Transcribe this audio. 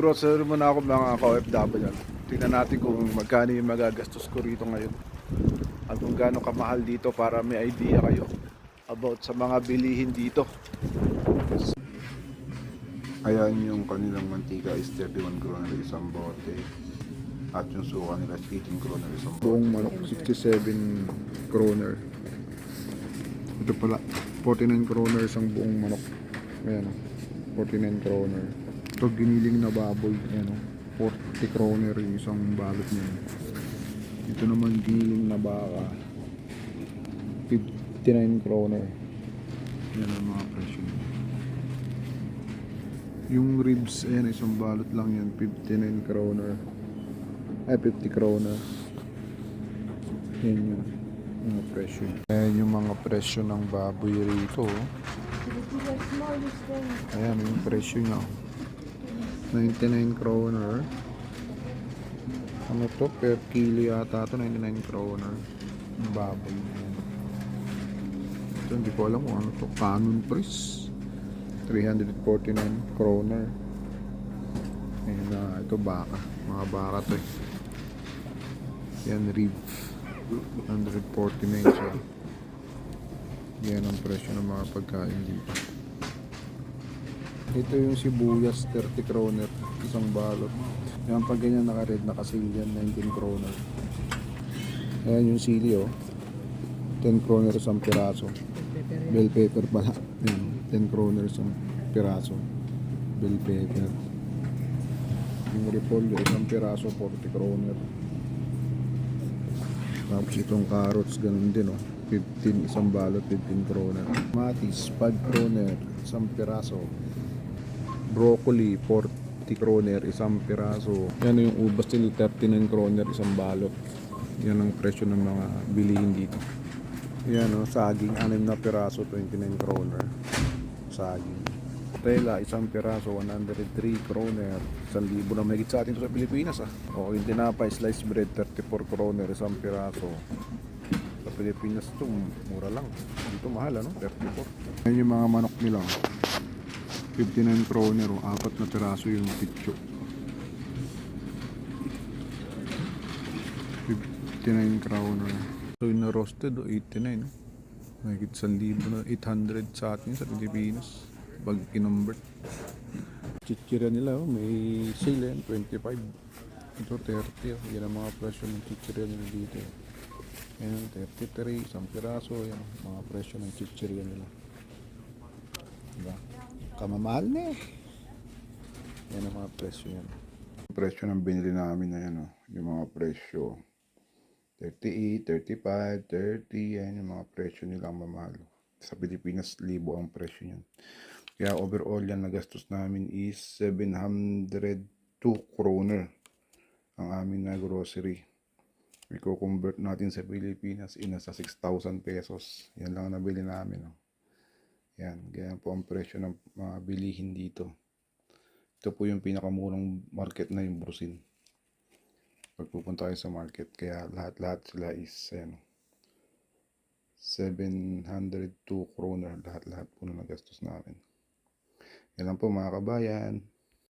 Mag-grocery muna ako mga ka-OFW. Tingnan natin kung magkano yung magagastos ko rito ngayon. At kung gaano kamahal dito para may idea kayo about sa mga bilihin dito. Ayan, yung kanilang mantika is 31 kroner isang bote. At yung suka nila is 18 kroner isang bote. Buong manok 67 kroner. Ito pala 49 kroner isang buong manok. Ayan, 49 kroner. Ito giniling na baboy, ayan, 40 kroner yung isang balot niya. Ito naman giniling na baka, 59 kroner. Yan ang mga presyo. Yung ribs, ayan, isang balot lang yan, 59 kroner. Ay, 50 kroner. Yan yung mga presyo. Ayan yung mga presyo ng baboy rito. Ayan yung presyo niya. 99 kroner. Ano to? Per kilo yata to, 99 kroner. Yung baboy. Ito hindi ko alam kung ano to. Canon Press 349 kroner. Ayan na, ito baka. Mga baka to eh. Yan rib 149 siya. Yan ang presyo ng mga pagkain dito. Ito yung sibuyas 30 kroner isang balot. Yan pag ganyan naka-red naka-seal yan 19 kroner. Ayan yung sili 10 kroner isang piraso. Bell pepper pala. Yan, 10 kroner isang piraso. Bell pepper. Yung repolyo isang piraso 40 kroner. Tapos itong carrots ganun din 15 isang balot 15 kroner. Matis 5 kroner isang piraso. Broccoli 40 kroner isang piraso. Yan yung ubas nila 39 kroner isang balot. Yan ang presyo ng mga bilihin dito. Yan saging 6 na piraso 29 kroner. Saging. Tela isang piraso 103 kroner. 1,000 na mahigit sa atin sa Pilipinas O yung tinapay sliced bread 34 kroner isang piraso. Sa Pilipinas ito mura lang. Dito mahal 34. Yan yung mga manok nila. 59 kroner 4 na piraso yung pitcho. 59 kroner. So yung na roasted 89 mahigit 1,000 na 800 sa atin sa Pilipinas pag kinumbert. Chichirya nila may sale 25 ito 30 yan ang mga presyo ng chichirya nila dito yan 33 isang piraso yan mga presyo ng chichirya nila, diba? Kamamahal na yan ang mga presyo yan. Yung presyo ng binili namin na yan yung mga presyo 38, 35, 30 yan yung mga presyo nila ang mamahal. Sa Pilipinas libo ang presyo yan. Kaya overall yan nagastos namin is 702 kroner ang amin na grocery. I-convert natin sa Pilipinas nasa 6,000 pesos. Yan lang ang nabili namin Yan, ganyan po ang presyo ng mga bilihin dito. Ito po yung pinakamurang market na yung Brusin. Pag pupunta kayo sa market, kaya lahat-lahat sila is 702 kroner lahat-lahat po na nagastos namin. Yan lang po mga kabayan.